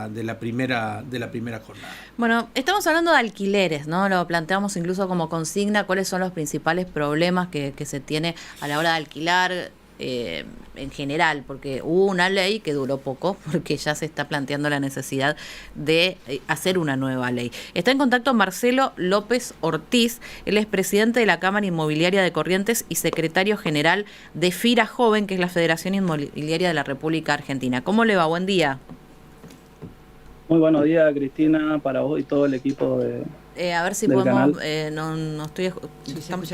primera jornada. Bueno, estamos hablando de alquileres, ¿no? Lo planteamos incluso como consigna, cuáles son los principales problemas que se tiene a la hora de alquilar en general, porque hubo una ley que duró poco, porque ya se está planteando la necesidad de hacer una nueva ley. Está en contacto Marcelo López Ortiz, él es presidente de la Cámara Inmobiliaria de Corrientes y secretario general de FIRA Joven, que es la Federación Inmobiliaria de la República Argentina. ¿Cómo le va? Buen día. Muy buenos días, Cristina, para vos y todo el equipo a ver si del podemos, canal. no estoy, Sí, estamos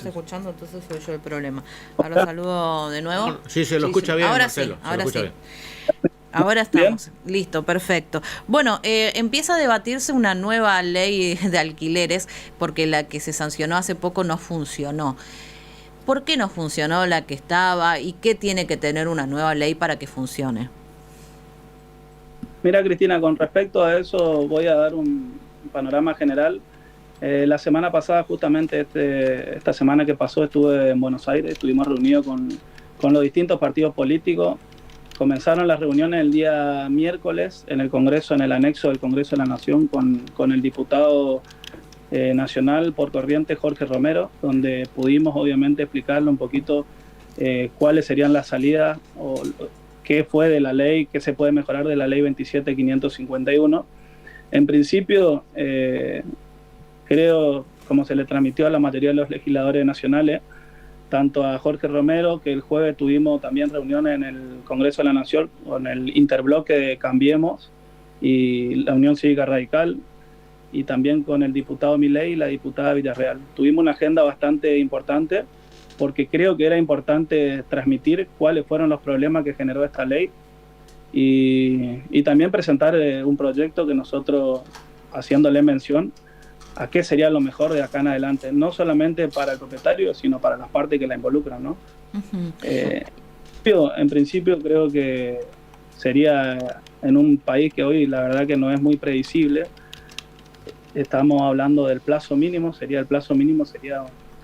escuchando, entonces soy yo el problema. ¿Cómo Ahora está? saludo de nuevo. Sí, se lo escucha bien, Ahora Marcelo. sí, ahora sí. Bien. Ahora estamos. Listo, perfecto. Bueno, empieza a debatirse una nueva ley de alquileres porque la que se sancionó hace poco no funcionó. ¿Por qué no funcionó la que estaba y qué tiene que tener una nueva ley para que funcione? Mira, Cristina, con respecto a eso voy a dar un panorama general. La semana pasada, justamente esta semana que pasó, estuve en Buenos Aires, estuvimos reunidos con los distintos partidos políticos. Comenzaron las reuniones el día miércoles en el Congreso, en el anexo del Congreso de la Nación, con el diputado nacional por Corrientes, Jorge Romero, donde pudimos obviamente explicarle un poquito cuáles serían las salidas o qué fue de la ley, qué se puede mejorar de la ley 27.551. En principio, creo, como se le transmitió a la mayoría de los legisladores nacionales, tanto a Jorge Romero, que el jueves tuvimos también reuniones en el Congreso de la Nación con el interbloque de Cambiemos y la Unión Cívica Radical, y también con el diputado Milei y la diputada Villarreal. Tuvimos una agenda bastante importante porque creo que era importante transmitir cuáles fueron los problemas que generó esta ley y también presentar un proyecto que nosotros, haciéndole mención a qué sería lo mejor de acá en adelante, no solamente para el propietario, sino para las partes que la involucran, ¿no? En principio creo que sería en un país que hoy la verdad que no es muy predecible. Estamos hablando del plazo mínimo, sería un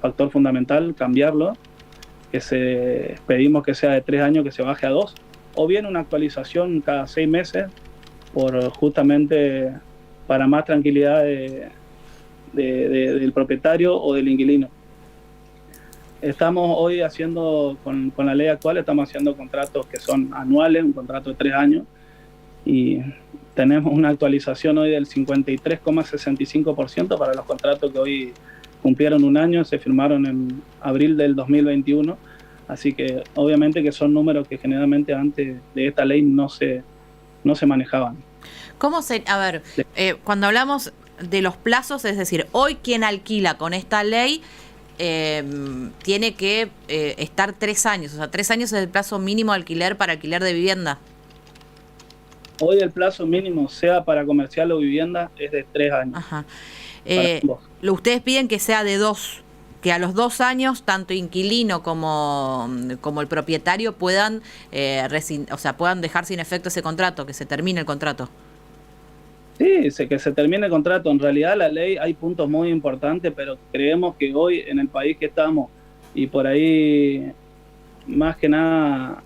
factor fundamental, cambiarlo, pedimos que sea de 3 años, que se baje a 2, o bien una actualización cada 6 meses, justamente para más tranquilidad del propietario o del inquilino. Estamos hoy haciendo, con la ley actual, estamos haciendo contratos que son anuales, un contrato de 3 años, y tenemos una actualización hoy del 53,65% para los contratos que hoy cumplieron 1 año, se firmaron en abril del 2021, así que obviamente que son números que generalmente antes de esta ley no se manejaban. ¿Cómo se, a ver, cuando hablamos de los plazos, es decir, hoy quien alquila con esta ley tiene que estar 3 años, o sea, 3 años es el plazo mínimo de alquiler para alquiler de vivienda? Hoy el plazo mínimo, sea para comercial o vivienda, es de 3 años. Ajá. Ustedes piden que sea de 2, que a los 2 años tanto inquilino como el propietario puedan puedan dejar sin efecto ese contrato, que se termine el contrato. Sí, que se termine el contrato. En realidad la ley hay puntos muy importantes, pero creemos que hoy en el país que estamos y por ahí más que nada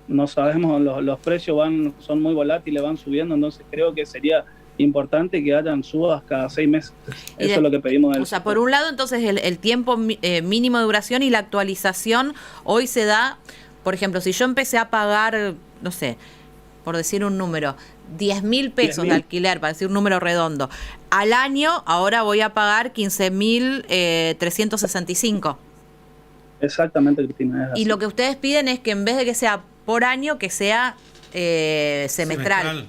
no sabemos, los precios son muy volátiles, van subiendo, entonces creo que sería importante que hayan subas cada 6 meses. Eso es lo que pedimos. O sea, por un lado, entonces, el tiempo mínimo de duración y la actualización hoy se da, por ejemplo, si yo empecé a pagar, no sé, por decir un número, 10.000 pesos de alquiler, para decir un número redondo, al año, ahora voy a pagar 15.365. Exactamente, Cristina. Y lo que ustedes piden es que en vez de que sea por año, que sea semestral.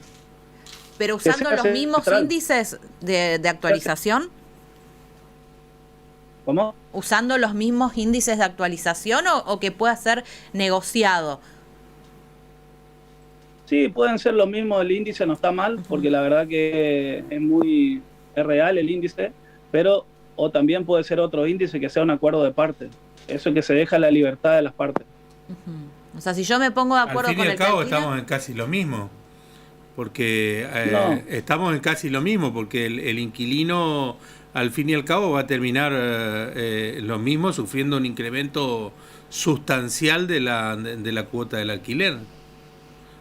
Pero usando los mismos índices de actualización. ¿Cómo? ¿Usando los mismos índices de actualización o que pueda ser negociado? Sí, pueden ser los mismos, el índice no está mal, porque la verdad que es real el índice, pero o también puede ser otro índice que sea un acuerdo de partes. Eso es que se deja la libertad de las partes. O sea, si yo me pongo de acuerdo con el al fin y al cabo estamos en casi lo mismo, porque estamos en casi lo mismo, porque el inquilino al fin y al cabo va a terminar lo mismo, sufriendo un incremento sustancial de la cuota del alquiler.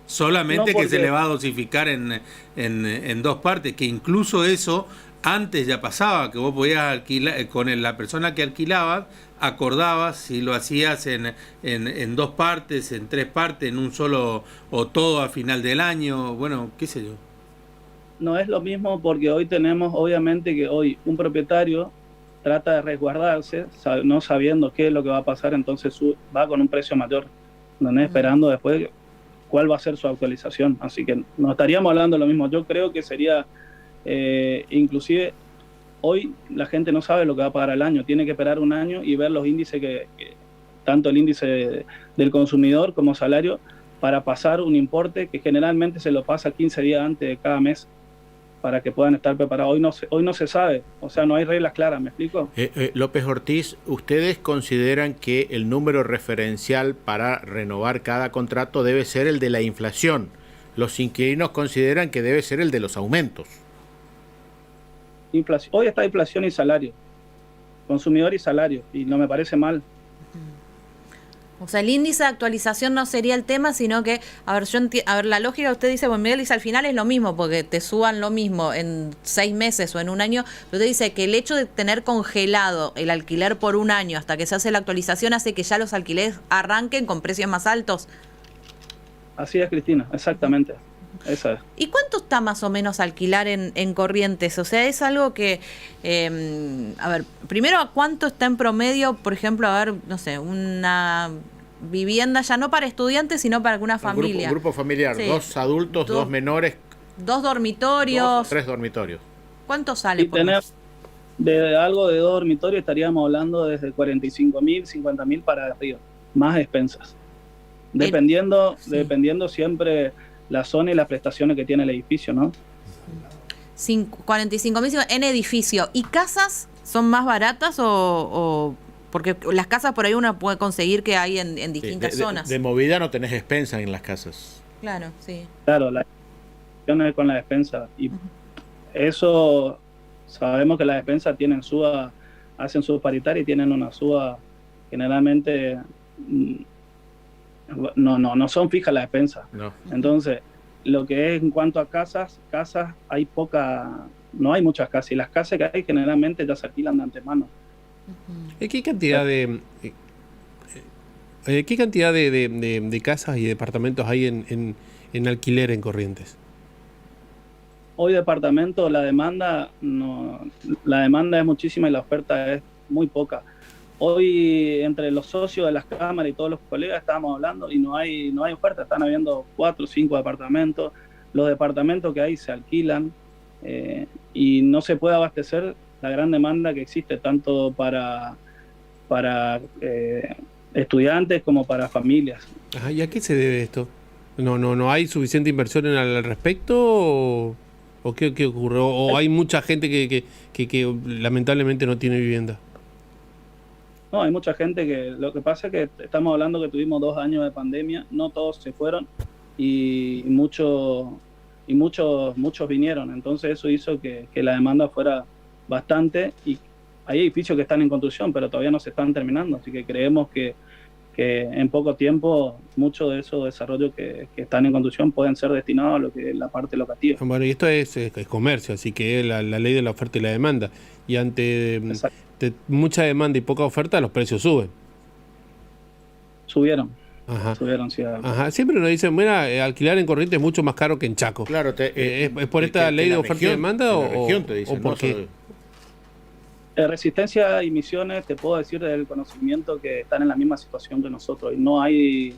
Solamente No, que se porque le va a dosificar en dos partes, que incluso eso antes ya pasaba, que vos podías alquilar, la persona que alquilabas, acordabas si lo hacías en dos partes, en tres partes, en un solo, o todo a final del año, bueno, qué sé yo. no es lo mismo porque hoy tenemos, obviamente que hoy un propietario trata de resguardarse, no sabiendo qué es lo que va a pasar, entonces va con un precio mayor, no esperando después cuál va a ser su actualización. Así que no estaríamos hablando de lo mismo. Yo creo que sería, inclusive, hoy la gente no sabe lo que va a pagar al año, tiene que esperar un año y ver los índices tanto el índice del consumidor como salario, para pasar un importe que generalmente se lo pasa 15 días antes de cada mes, para que puedan estar preparados. Hoy no se sabe, o sea, no hay reglas claras, ¿me explico? López Ortiz, ¿ustedes consideran que el número referencial para renovar cada contrato debe ser el de la inflación? Los inquilinos consideran que debe ser el de los aumentos. Hoy está inflación y salario, consumidor y salario, y no me parece mal. O sea, el índice de actualización no sería el tema, sino que, a ver, la lógica usted dice, bueno, Miguel dice al final es lo mismo, porque te suban lo mismo en 6 meses o en un año, pero usted dice que el hecho de tener congelado el alquiler por un año hasta que se hace la actualización hace que ya los alquileres arranquen con precios más altos. Así es, Cristina, exactamente. Esa es. ¿Y cuánto está más o menos alquilar en Corrientes? O sea, es algo que, a ver, primero, ¿a cuánto está en promedio, por ejemplo, a ver, no sé, una vivienda ya no para estudiantes, sino para alguna familia? Un grupo familiar, sí. 2 adultos, 2 menores. 2 dormitorios. 3 dormitorios. ¿Cuánto sale? Y tener algo de 2 dormitorios estaríamos hablando desde 45.000, 50.000 para arriba, más expensas. Dependiendo siempre la zona y las prestaciones que tiene el edificio, ¿no? 45.000 en edificio. ¿Y casas son más baratas o porque las casas por ahí uno puede conseguir que hay en distintas zonas? De movida no tenés despensa en las casas. Claro, sí. Claro, la cuestión es con la despensa. Y eso, sabemos que las despensas tienen hacen su paritaria y tienen una suba generalmente... No son fijas las despensas. No. Entonces, lo que es en cuanto a casas hay no hay muchas casas, y las casas que hay generalmente ya se alquilan de antemano. ¿Qué cantidad de casas y departamentos hay en alquiler en Corrientes? Hoy departamento, la demanda es muchísima y la oferta es muy poca. Hoy, entre los socios de las cámaras y todos los colegas, estábamos hablando y no hay oferta. Están habiendo 4 o 5 departamentos. Los departamentos que hay se alquilan y no se puede abastecer la gran demanda que existe, tanto para estudiantes como para familias. Ajá, ¿y a qué se debe esto? ¿No hay suficiente inversión al respecto? ¿O qué ocurre? ¿O hay mucha gente que lamentablemente no tiene vivienda? No, hay mucha gente lo que pasa es que estamos hablando que tuvimos 2 años de pandemia, no todos se fueron y muchos vinieron, entonces eso hizo que la demanda fuera bastante, y hay edificios que están en construcción pero todavía no se están terminando, así que creemos que en poco tiempo muchos de esos desarrollos que están en construcción pueden ser destinados a lo que es la parte locativa. Bueno, y esto es comercio, así que la ley de la oferta y la demanda, y ante mucha demanda y poca oferta los precios suben. Subieron. Ajá. Subieron, sí. Ajá. Siempre nos dicen, mira, alquilar en Corrientes es mucho más caro que en Chaco. Claro, ¿es por esta ley de oferta y demanda o por qué? Resistencia y Misiones, te puedo decir del conocimiento que están en la misma situación que nosotros, y no hay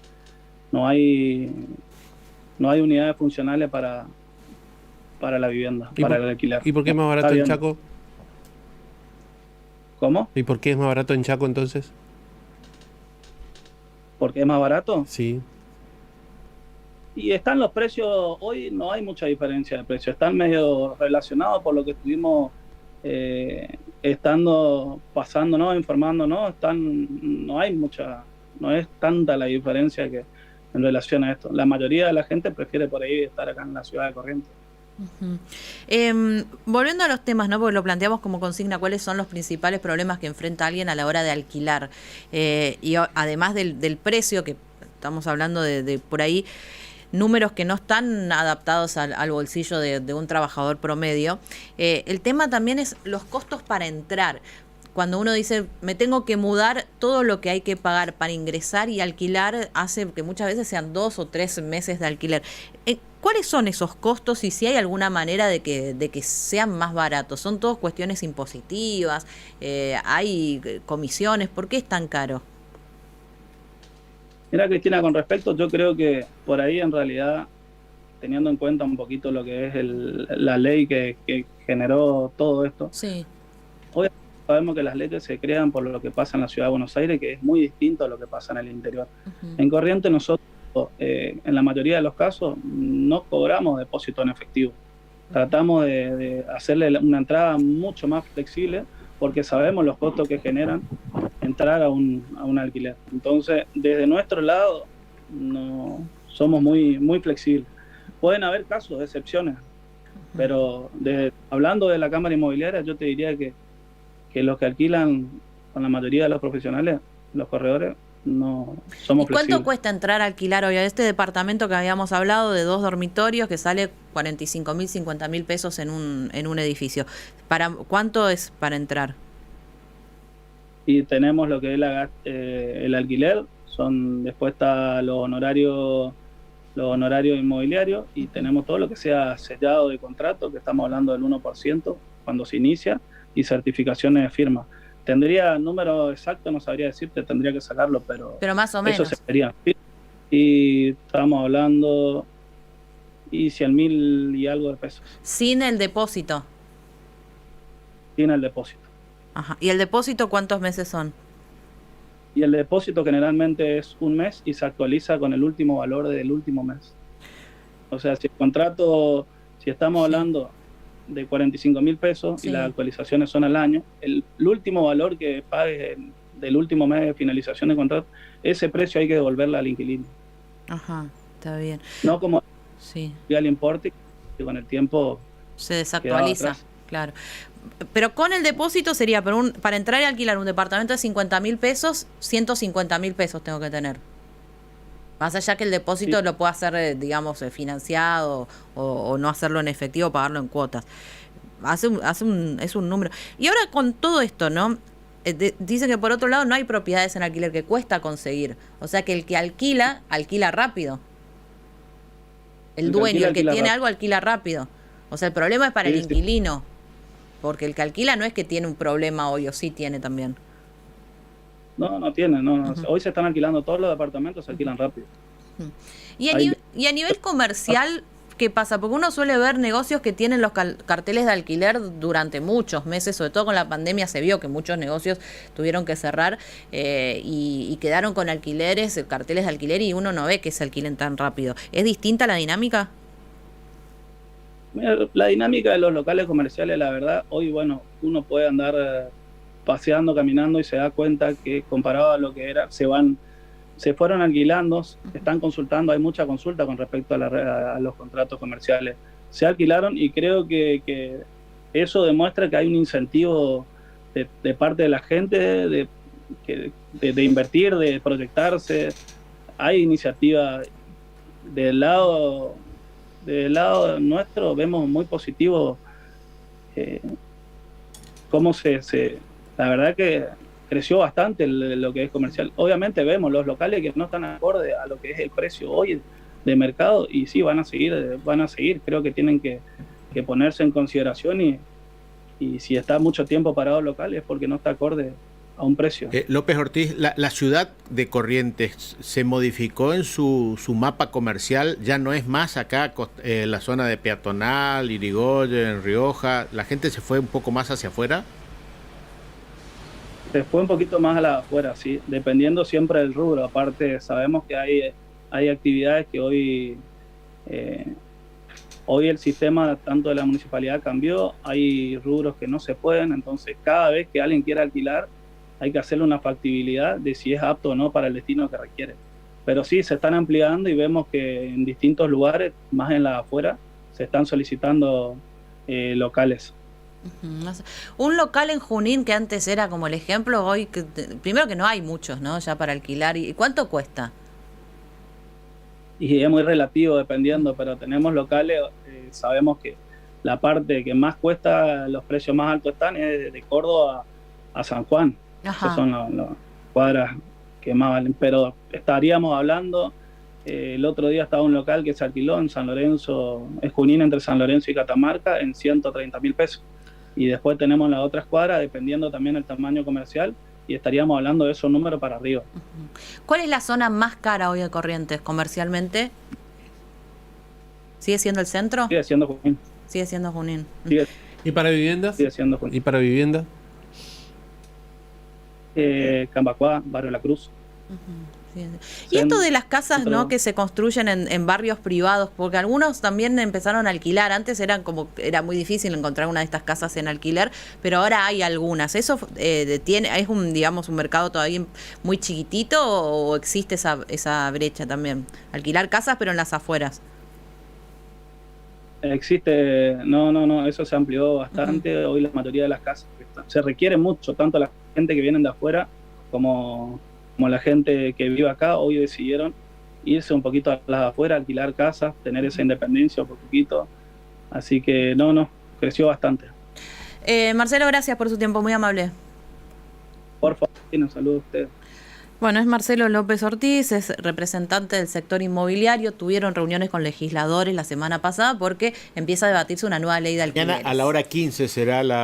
unidades funcionales para la vivienda, para el alquiler. ¿Y por qué es más barato en Chaco? ¿Cómo? ¿Y por qué es más barato en Chaco entonces? ¿Por qué es más barato? Sí. Y están los precios, hoy no hay mucha diferencia de precios, están medio relacionados por lo que estuvimos pasándonos, informándonos, no es tanta la diferencia que en relación a esto. La mayoría de la gente prefiere por ahí estar acá en la ciudad de Corrientes. Volviendo a los temas, ¿no? Porque lo planteamos como consigna, ¿cuáles son los principales problemas que enfrenta alguien a la hora de alquilar? Y además del precio, que estamos hablando de por ahí, números que no están adaptados al bolsillo de un trabajador promedio. El tema también es los costos para entrar. Cuando uno dice, me tengo que mudar, todo lo que hay que pagar para ingresar y alquilar hace que muchas veces sean 2 o 3 meses de alquiler. ¿Cuáles son esos costos y si hay alguna manera de que sean más baratos? ¿Son todas cuestiones impositivas? ¿Hay comisiones? ¿Por qué es tan caro? Mira, Cristina, con respecto, yo creo que por ahí en realidad, teniendo en cuenta un poquito lo que es la ley que generó todo esto, sí, obviamente sabemos que las leyes se crean por lo que pasa en la ciudad de Buenos Aires, que es muy distinto a lo que pasa en el interior. uh-huh. En Corrientes nosotros, en la mayoría de los casos, no cobramos depósito en efectivo. Tratamos de hacerle una entrada mucho más flexible porque sabemos los costos que generan entrar a un alquiler. Entonces, desde nuestro lado, no somos muy, muy flexibles. Pueden haber casos de excepciones, pero hablando de la Cámara Inmobiliaria, yo te diría que los que alquilan con la mayoría de los profesionales, los corredores, no somos flexibles. ¿Cuánto cuesta entrar a alquilar hoy a este departamento que habíamos hablado de 2 dormitorios que sale 45.000, 50.000 pesos en un edificio? ¿Cuánto es para entrar? Y tenemos lo que es el alquiler, después está los honorarios inmobiliarios y tenemos todo lo que sea sellado de contrato, que estamos hablando del 1% cuando se inicia, y certificaciones de firma. Tendría número exacto, no sabría decirte, tendría que sacarlo, pero más o menos. Eso sería. Y estábamos hablando y 100.000 y algo de pesos. Sin el depósito. Sin el depósito. Ajá. ¿Y el depósito cuántos meses son? Y el depósito generalmente es 1 mes y se actualiza con el último valor del último mes. O sea, si el contrato, si estamos hablando de 45.000 pesos y las actualizaciones son al año, el último valor que pagues del último mes de finalización de contrato, ese precio hay que devolverle al inquilino. Ajá, está bien. No como al importe, que con el tiempo se desactualiza, claro. Pero con el depósito sería, para entrar y alquilar un departamento de 50.000 pesos, 150.000 pesos tengo que tener. Más allá que el depósito lo pueda hacer, digamos, financiado o no hacerlo en efectivo, pagarlo en cuotas. Es un número. Y ahora con todo esto, ¿no? Dicen que por otro lado no hay propiedades en alquiler, que cuesta conseguir. O sea que el que alquila rápido. El dueño, el que tiene algo, alquila rápido. O sea, el problema es para el inquilino. Porque el que alquila no es que tiene un problema hoy, o sí tiene también. No tiene. Uh-huh. Hoy se están alquilando todos los departamentos, se alquilan rápido. Uh-huh. Y a nivel comercial, ¿qué pasa? Porque uno suele ver negocios que tienen los carteles de alquiler durante muchos meses, sobre todo con la pandemia se vio que muchos negocios tuvieron que cerrar y quedaron con carteles de alquiler, y uno no ve que se alquilen tan rápido. ¿Es distinta la dinámica? Mira, la dinámica de los locales comerciales, la verdad, hoy, uno puede andar paseando, caminando y se da cuenta que comparado a lo que era, se fueron alquilando, están consultando, hay mucha consulta con respecto a los contratos comerciales. Se alquilaron y creo que eso demuestra que hay un incentivo de parte de la gente de invertir, de proyectarse. Hay iniciativa del lado nuestro, vemos muy positivo cómo la verdad que creció bastante lo que es comercial. Obviamente vemos los locales que no están acorde a lo que es el precio hoy de mercado y sí van a seguir. Creo que tienen que ponerse en consideración y si está mucho tiempo parado el local es porque no está acorde a un precio. López Ortiz, la ciudad de Corrientes se modificó en su mapa comercial, ya no es más acá la zona de peatonal, Irigoyen, Rioja, la gente se fue un poco más hacia afuera. Se fue un poquito más a la afuera, sí, dependiendo siempre del rubro. Aparte, sabemos que hay actividades que hoy el sistema tanto de la municipalidad cambió, hay rubros que no se pueden, entonces cada vez que alguien quiera alquilar hay que hacerle una factibilidad de si es apto o no para el destino que requiere. Pero sí, se están ampliando y vemos que en distintos lugares, más en la afuera, se están solicitando locales. Un local en Junín que antes era como el ejemplo, hoy primero que no hay muchos, ¿no? Ya para alquilar. ¿Y cuánto cuesta? y es muy relativo dependiendo, pero tenemos locales, sabemos que la parte que más cuesta, los precios más altos están, es de Córdoba a San Juan. Ajá. Esas son las cuadras que más valen, pero estaríamos hablando, el otro día estaba un local que se alquiló en San Lorenzo, es Junín, entre San Lorenzo y Catamarca, en 130.000 pesos. Y después tenemos las otras cuadras, dependiendo también del tamaño comercial, y estaríamos hablando de esos números para arriba. ¿Cuál es la zona más cara hoy de Corrientes comercialmente? ¿Sigue siendo el centro? Sigue siendo Junín. Sigue siendo Junín. ¿Y para viviendas? Sigue siendo Junín. ¿Y para vivienda? Cambacuá, Barrio La Cruz. Sí. Y esto de las casas, ¿no?, que se construyen en barrios privados, porque algunos también empezaron a alquilar. Antes era muy difícil encontrar una de estas casas en alquiler, pero ahora hay algunas. ¿Eso es un mercado todavía muy chiquitito o existe esa brecha también? Alquilar casas pero en las afueras. Existe, no, eso se amplió bastante. Hoy la mayoría de las casas se requiere mucho, tanto la gente que viene de afuera como la gente que vive acá. Hoy decidieron irse un poquito a las afuera, alquilar casas, tener esa independencia por poquito. Así que creció bastante. Marcelo, gracias por su tiempo, muy amable. Por favor, un saludo a ustedes. Bueno, es Marcelo López Ortiz, es representante del sector inmobiliario. Tuvieron reuniones con legisladores la semana pasada porque empieza a debatirse una nueva ley de alquileres. Mañana a la hora 15 será la